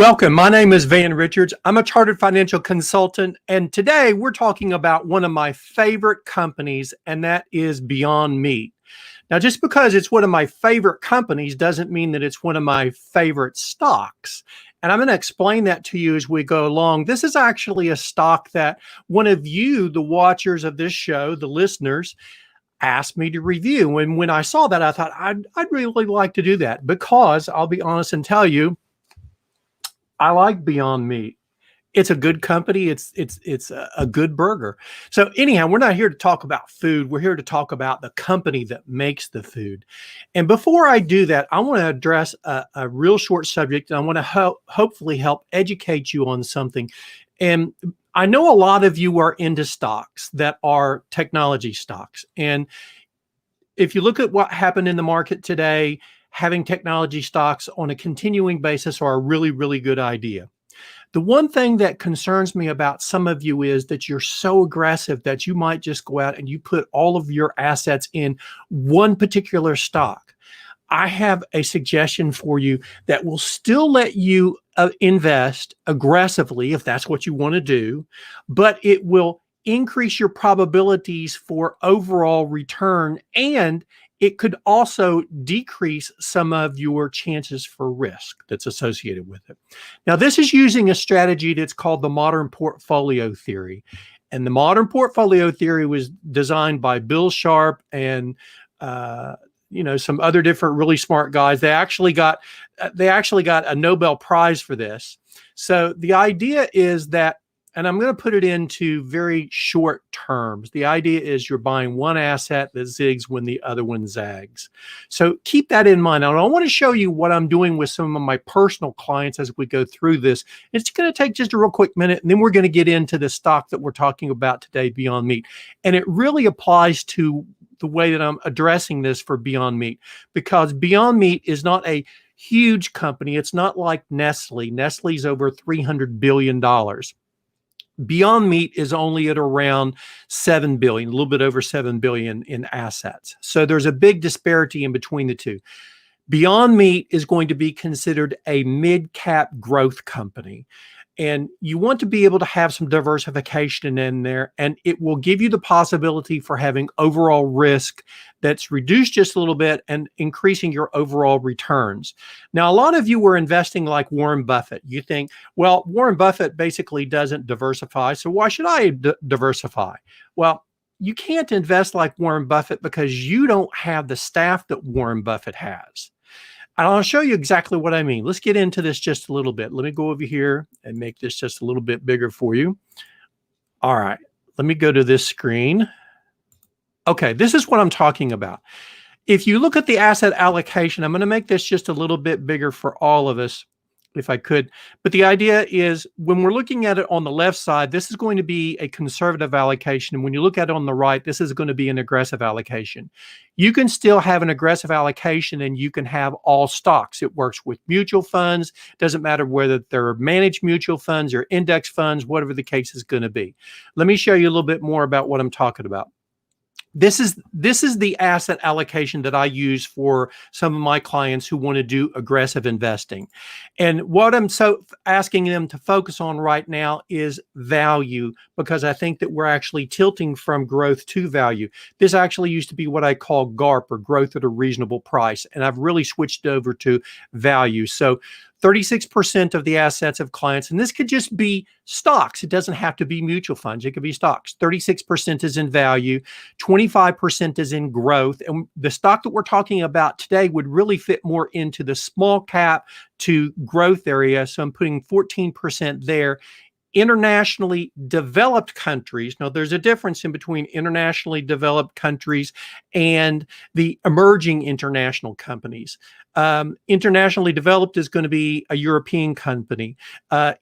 Welcome. My name is Van Richards. I'm a chartered financial consultant, and today we're talking about one of my favorite companies, and that is Beyond Meat. Now, just because it's one of my favorite companies doesn't mean that it's one of my favorite stocks. And I'm going to explain that to you as we go along. This is actually a stock that one of you, the watchers of this show, the listeners, asked me to review. And when I saw that, I thought I'd really like to do that because I'll be honest and tell you, I like Beyond Meat. It's a good company. It's a good burger. So anyhow, we're not here to talk about food. We're here to talk about the company that makes the food. And before I do that, I want to address a real short subject. And I want to hopefully help educate you on something. And I know a lot of you are into stocks that are technology stocks. And if you look at what happened in the market today, having technology stocks on a continuing basis are a really good idea. The one thing that concerns me about some of you is that you're so aggressive that you might just go out and you put all of your assets in one particular stock. I have a suggestion for you that will still let you invest aggressively if that's what you want to do, but it will increase your probabilities for overall return, and it could also decrease some of your chances for risk that's associated with it. Now, this is using a strategy that's called the modern portfolio theory. And the modern portfolio theory was designed by Bill Sharp and some other different really smart guys. They actually got a Nobel Prize for this. So the idea is that, and I'm going to put it into very short terms. The idea is you're buying one asset that zigs when the other one zags. So keep that in mind. Now, I want to show you what I'm doing with some of my personal clients as we go through this. It's going to take just a real quick minute, and then we're going to get into the stock that we're talking about today, Beyond Meat. And it really applies to the way that I'm addressing this for Beyond Meat, because Beyond Meat is not a huge company. It's not like Nestle. Nestle's over $300 billion. Beyond Meat is only at around 7 billion, a little bit over 7 billion in assets. So there's a big disparity in between the two. Beyond Meat is going to be considered a mid-cap growth company. And you want to be able to have some diversification in there, and it will give you the possibility for having overall risk that's reduced just a little bit and increasing your overall returns. Now, a lot of you were investing like Warren Buffett. You think, well, Warren Buffett basically doesn't diversify, so why should I diversify? Well, you can't invest like Warren Buffett because you don't have the staff that Warren Buffett has. And I'll show you exactly what I mean. Let's get into this just a little bit. Let me go over here and make this just a little bit bigger for you. All right, let me go to this screen. Okay, this is what I'm talking about. If you look at the asset allocation, I'm going to make this just a little bit bigger for all of us, if I could. But the idea is when we're looking at it on the left side, this is going to be a conservative allocation. And when you look at it on the right, this is going to be an aggressive allocation. You can still have an aggressive allocation and you can have all stocks. It works with mutual funds. Doesn't matter whether they're managed mutual funds or index funds, whatever the case is going to be. Let me show you a little bit more about what I'm talking about. This is the asset allocation that I use for some of my clients who want to do aggressive investing. And what I'm so asking them to focus on right now is value, because I think that we're actually tilting from growth to value. This actually used to be what I call GARP, or growth at a reasonable price. And I've really switched over to value. So 36% of the assets of clients, and this could just be stocks. It doesn't have to be mutual funds. It could be stocks. 36% is in value, 25% is in growth. And the stock that we're talking about today would really fit more into the small cap to growth area. So I'm putting 14% there. Internationally developed countries. Now, there's a difference in between internationally developed countries and the emerging international companies. Internationally developed is going to be a European company.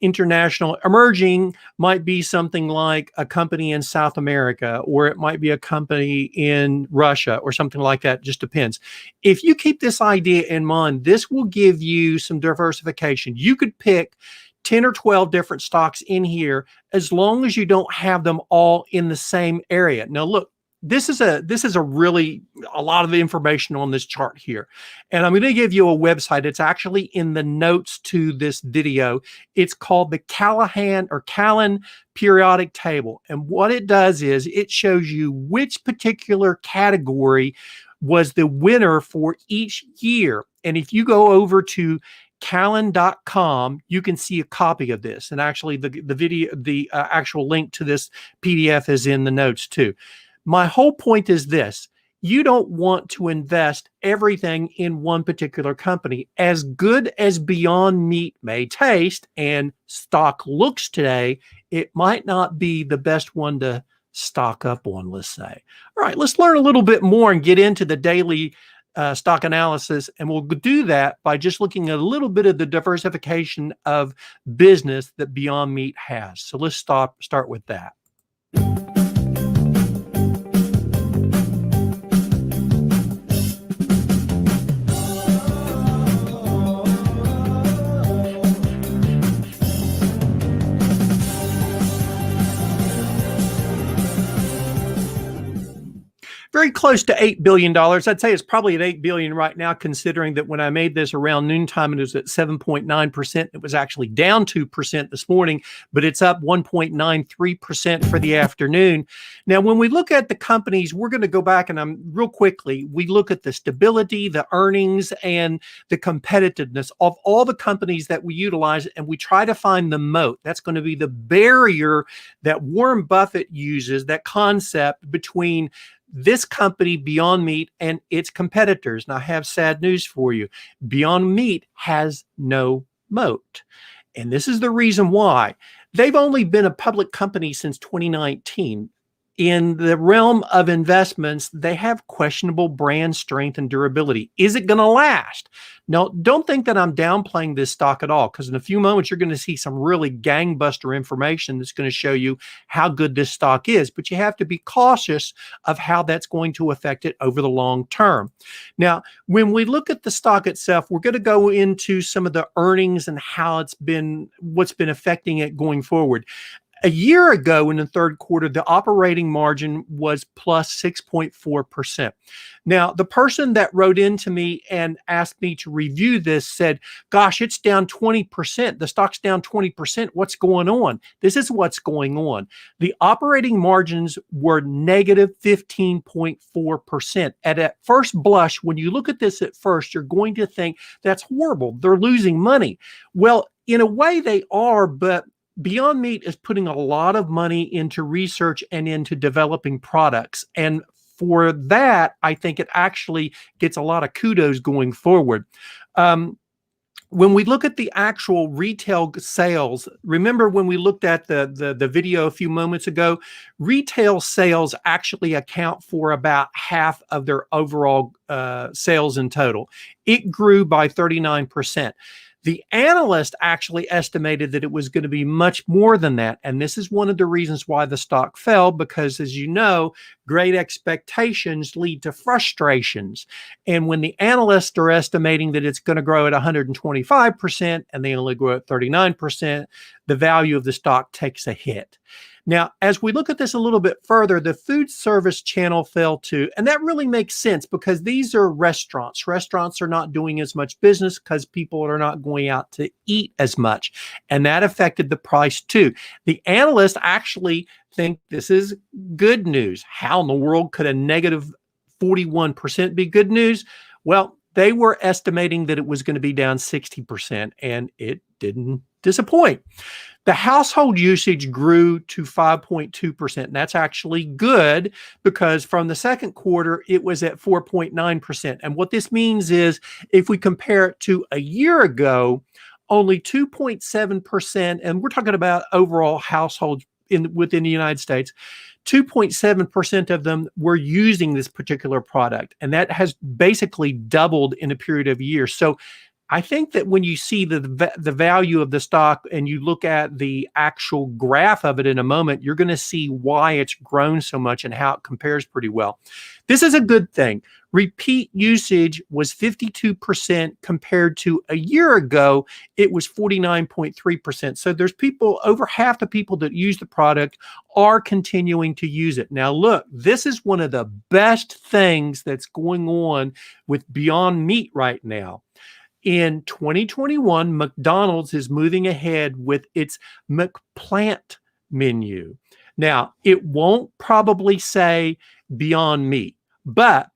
International emerging might be something like a company in South America, or it might be a company in Russia or something like that. Just depends. If you keep this idea in mind, this will give you some diversification. You could pick 10 or 12 different stocks in here, as long as you don't have them all in the same area. Now, look, this is a really a lot of information on this chart here, and I'm going to give you a website. It's actually in the notes to this video. It's called the Callan periodic table, and what it does is it shows you which particular category was the winner for each year. And if you go over to Callan.com, you can see a copy of this, and actually the video, the actual link to this PDF is in the notes too. My whole point is this: you don't want to invest everything in one particular company. As good as Beyond Meat may taste and stock looks today, it might not be the best one to stock up on, let's say. All right, let's learn a little bit more and get into the daily stock analysis. And we'll do that by just looking at a little bit of the diversification of business that Beyond Meat has. So let's start with that. Very close to $8 billion. I'd say it's probably at $8 billion right now, considering that when I made this around noontime, it was at 7.9%. It was actually down 2% this morning, but it's up 1.93% for the afternoon. Now, when we look at the companies, we're going to go back and I'm real quickly, we look at the stability, the earnings, and the competitiveness of all the companies that we utilize, and we try to find the moat. That's going to be the barrier that Warren Buffett uses, that concept between this company, Beyond Meat, and its competitors. And I have sad news for you. Beyond Meat has no moat. And this is the reason why. They've only been a public company since 2019. In the realm of investments, they have questionable brand strength and durability. Is it going to last? Now, don't think that I'm downplaying this stock at all, because in a few moments, you're going to see some really gangbuster information that's going to show you how good this stock is. But you have to be cautious of how that's going to affect it over the long term. Now, when we look at the stock itself, we're going to go into some of the earnings and how what's been affecting it going forward. A year ago in the third quarter, the operating margin was plus 6.4%. Now, the person that wrote into me and asked me to review this said, gosh, it's down 20%. The stock's down 20%. What's going on? This is what's going on. The operating margins were negative 15.4%. At first blush, when you look at this at first, you're going to think that's horrible. They're losing money. Well, in a way they are, but Beyond Meat is putting a lot of money into research and into developing products. And for that, I think it actually gets a lot of kudos going forward. When we look at the actual retail sales, remember when we looked at the video a few moments ago, retail sales actually account for about half of their overall sales in total. It grew by 39%. The analyst actually estimated that it was going to be much more than that. And this is one of the reasons why the stock fell, because as you know, great expectations lead to frustrations. And when the analysts are estimating that it's going to grow at 125% and they only grow at 39%, the value of the stock takes a hit. Now, as we look at this a little bit further, the food service channel fell too. And that really makes sense because these are restaurants. Restaurants are not doing as much business because people are not going out to eat as much. And that affected the price too. The analysts actually think this is good news. How in the world could a negative 41% be good news? Well, they were estimating that it was going to be down 60%, and it didn't disappoint. The household usage grew to 5.2%. And that's actually good because from the second quarter, it was at 4.9%. And what this means is if we compare it to a year ago, only 2.7%, and we're talking about overall households within the United States, 2.7% of them were using this particular product. And that has basically doubled in a period of years. So I think that when you see the value of the stock and you look at the actual graph of it in a moment, you're going to see why it's grown so much and how it compares pretty well. This is a good thing. Repeat usage was 52% compared to a year ago, it was 49.3%. So there's people, over half the people that use the product are continuing to use it. Now, look, this is one of the best things that's going on with Beyond Meat right now. In 2021, McDonald's is moving ahead with its McPlant menu. Now, it won't probably say Beyond Meat, but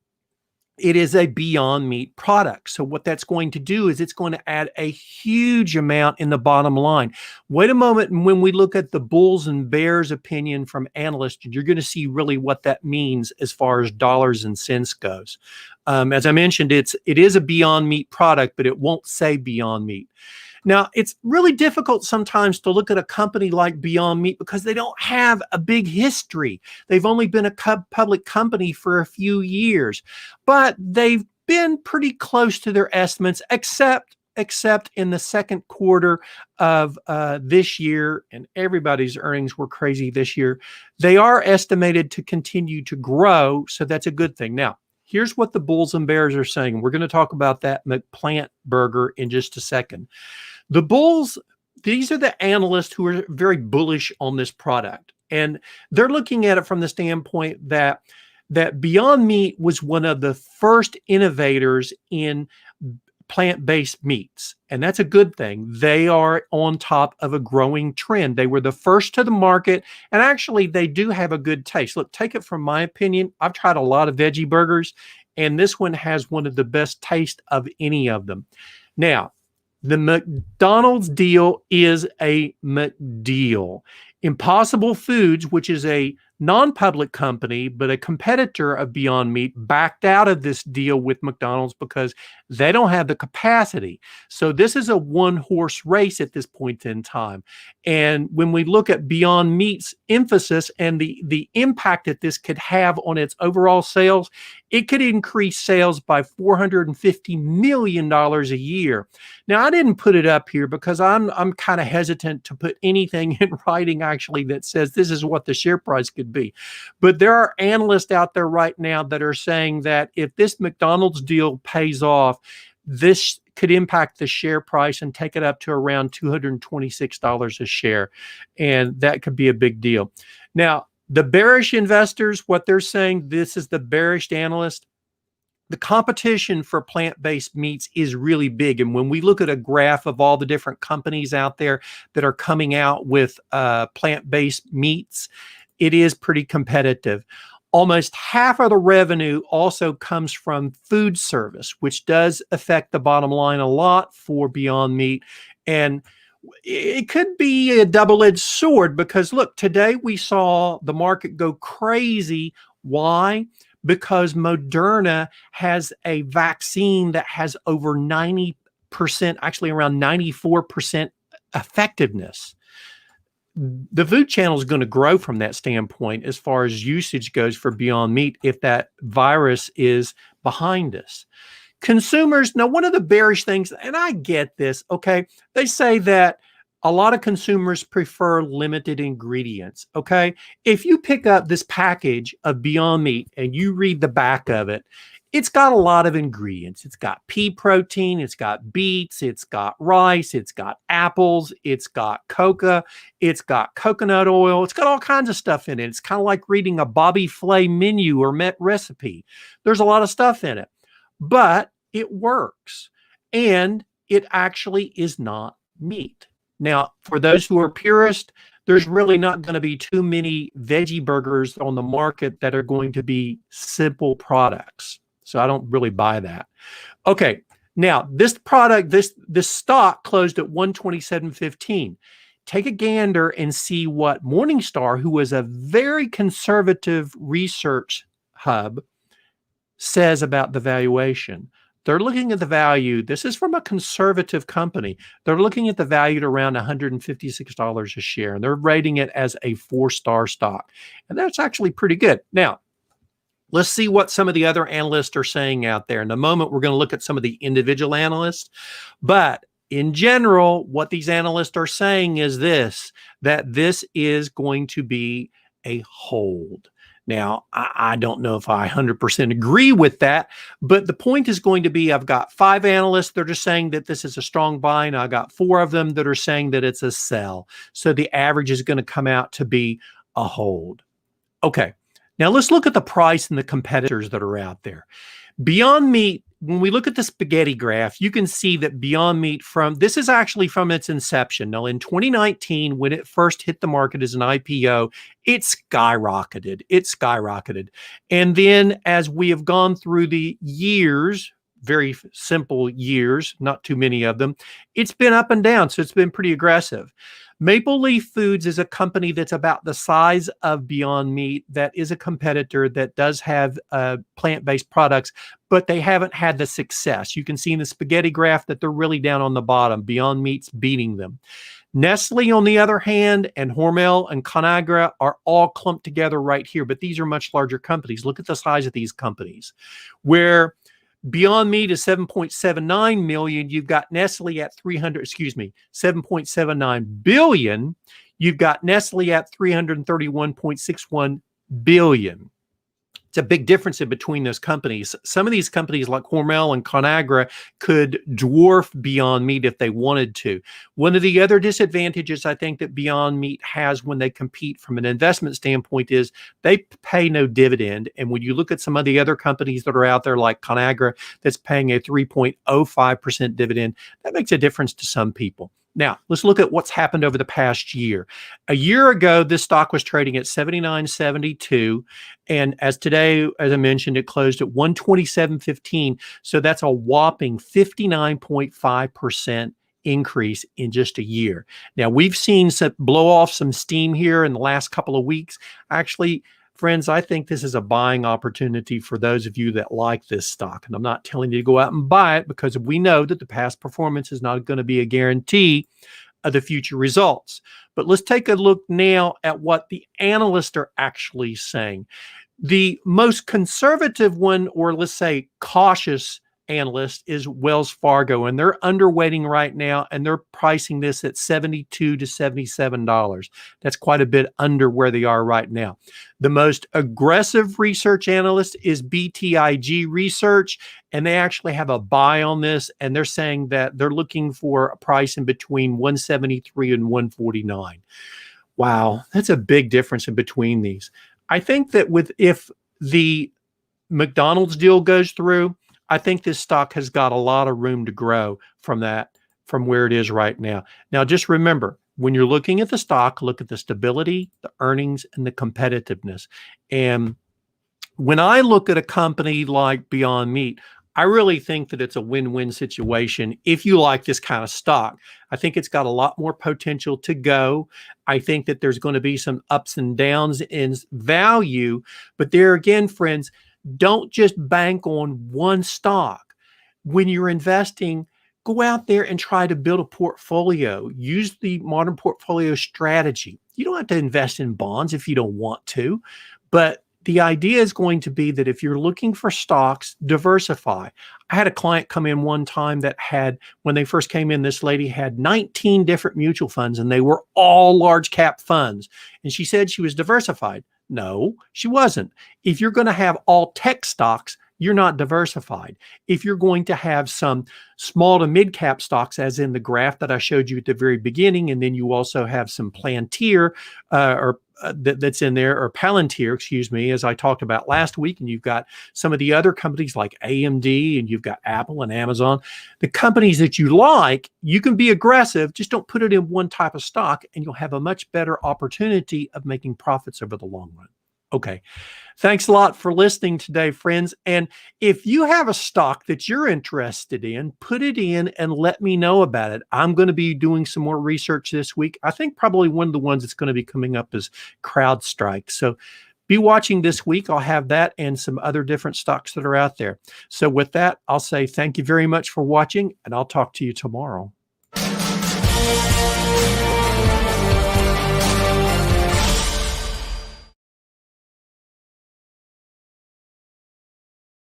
it is a Beyond Meat product. So what that's going to do is it's going to add a huge amount in the bottom line. Wait a moment, and when we look at the bulls and bears opinion from analysts, you're going to see really what that means as far as dollars and cents goes. As I mentioned, it is a Beyond Meat product, but it won't say Beyond Meat. Now, it's really difficult sometimes to look at a company like Beyond Meat because they don't have a big history. They've only been a public company for a few years, but they've been pretty close to their estimates, except in the second quarter of this year, and everybody's earnings were crazy this year. They are estimated to continue to grow, so that's a good thing. Now, here's what the bulls and bears are saying. We're going to talk about that McPlant burger in just a second. The bulls, these are the analysts who are very bullish on this product. And they're looking at it from the standpoint that Beyond Meat was one of the first innovators in plant-based meats. And that's a good thing. They are on top of a growing trend. They were the first to the market. And actually, they do have a good taste. Look, take it from my opinion. I've tried a lot of veggie burgers, and this one has one of the best taste of any of them. Now, the McDonald's deal is a McDeal. Impossible Foods, which is a non-public company, but a competitor of Beyond Meat, backed out of this deal with McDonald's because they don't have the capacity. So this is a one-horse race at this point in time. And when we look at Beyond Meat's emphasis and the impact that this could have on its overall sales, it could increase sales by $450 million a year. Now, I didn't put it up here because I'm kind of hesitant to put anything in writing actually that says this is what the share price could be. But there are analysts out there right now that are saying that if this McDonald's deal pays off, this could impact the share price and take it up to around $226 a share. And that could be a big deal. Now, the bearish investors, what they're saying, this is the bearish analyst. The competition for plant-based meats is really big. And when we look at a graph of all the different companies out there that are coming out with plant-based meats, it is pretty competitive. Almost half of the revenue also comes from food service, which does affect the bottom line a lot for Beyond Meat. And it could be a double-edged sword because, look, today we saw the market go crazy. Why? Because Moderna has a vaccine that has over 90%, actually around 94% effectiveness. The food channel is going to grow from that standpoint as far as usage goes for Beyond Meat if that virus is behind us. Consumers, now one of the bearish things, and I get this, okay, they say that a lot of consumers prefer limited ingredients, okay? If you pick up this package of Beyond Meat and you read the back of it, it's got a lot of ingredients. It's got pea protein, it's got beets, it's got rice, it's got apples, it's got coca, it's got coconut oil, it's got all kinds of stuff in it. It's kind of like reading a Bobby Flay menu or recipe. There's a lot of stuff in it, but it works, and it actually is not meat. Now, for those who are purists, there's really not going to be too many veggie burgers on the market that are going to be simple products. So I don't really buy that. Okay, now this product, this stock closed at 127.15. Take a gander and see what Morningstar, who is a very conservative research hub, says about the valuation. They're looking at the value. This is from a conservative company. They're looking at the value at around $156 a share, and they're rating it as a 4-star stock. And that's actually pretty good. Now, Let's see what some of the other analysts are saying out there. In a moment, we're going to look at some of the individual analysts. But in general, what these analysts are saying is this, that this is going to be a hold. Now, I don't know if I 100% agree with that, but the point is going to be I've got 5 analysts that are saying that this is a strong buy, and I got 4 of them that are saying that it's a sell. So the average is going to come out to be a hold. Okay, now let's look at the price and the competitors that are out there. Beyond Meat, when we look at the spaghetti graph, you can see that Beyond Meat this is actually from its inception. Now, in 2019, when it first hit the market as an IPO, it skyrocketed. It skyrocketed. And then as we have gone through the years, very simple years, not too many of them, it's been up and down. So it's been pretty aggressive. Maple Leaf Foods is a company that's about the size of Beyond Meat that is a competitor that does have plant-based products, but they haven't had the success. You can see in the spaghetti graph that they're really down on the bottom. Beyond Meat's beating them. Nestle, on the other hand, and Hormel and Conagra are all clumped together right here, but these are much larger companies. Look at the size of these companies. Where Beyond Meat is 7.79 million. You've got Nestle at 7.79 billion. You've got Nestle at 331.61 billion. It's a big difference in between those companies. Some of these companies like Hormel and Conagra could dwarf Beyond Meat if they wanted to. One of the other disadvantages I think that Beyond Meat has when they compete from an investment standpoint is they pay no dividend. And when you look at some of the other companies that are out there like Conagra that's paying a 3.05% dividend, that makes a difference to some people. Now, let's look at what's happened over the past year. A year ago, this stock was trading at $79.72. And as today, as I mentioned, it closed at $127.15. So that's a whopping 59.5% increase in just a year. Now, we've seen some blow off some steam here in the last couple of weeks. Actually, friends, I think this is a buying opportunity for those of you that like this stock. And I'm not telling you to go out and buy it because we know that the past performance is not going to be a guarantee of the future results. But let's take a look now at what the analysts are actually saying. The most conservative one, or let's say cautious analyst, is Wells Fargo, and they're underweighting right now, and they're pricing this at $72 to $77. That's quite a bit under where they are right now. The most aggressive research analyst is BTIG Research, and they actually have a buy on this, and they're saying that they're looking for a price in between 173 and 149. Wow, that's a big difference in between these. I think that if the McDonald's deal goes through, I think this stock has got a lot of room to grow from where it is right now. Now, just remember, when you're looking at the stock, look at the stability, the earnings, and the competitiveness. And when I look at a company like Beyond Meat, I really think that it's a win-win situation if you like this kind of stock. I think it's got a lot more potential to go. I think that there's going to be some ups and downs in value. But there again, friends, don't just bank on one stock. When you're investing, go out there and try to build a portfolio. Use the modern portfolio strategy. You don't have to invest in bonds if you don't want to, but the idea is going to be that if you're looking for stocks, diversify. I had a client come in one time that when they first came in, this lady had 19 different mutual funds, and they were all large cap funds. And she said she was diversified. No, she wasn't. If you're going to have all tech stocks, you're not diversified. If you're going to have some small to mid cap stocks, as in the graph that I showed you at the very beginning, and then you also have some Palantir that's in there, or Palantir, excuse me, as I talked about last week, and you've got some of the other companies like AMD, and you've got Apple and Amazon. The companies that you like, you can be aggressive, just don't put it in one type of stock, and you'll have a much better opportunity of making profits over the long run. Okay. Thanks a lot for listening today, friends. And if you have a stock that you're interested in, put it in and let me know about it. I'm going to be doing some more research this week. I think probably one of the ones that's going to be coming up is CrowdStrike. So be watching this week. I'll have that and some other different stocks that are out there. So with that, I'll say thank you very much for watching, and I'll talk to you tomorrow.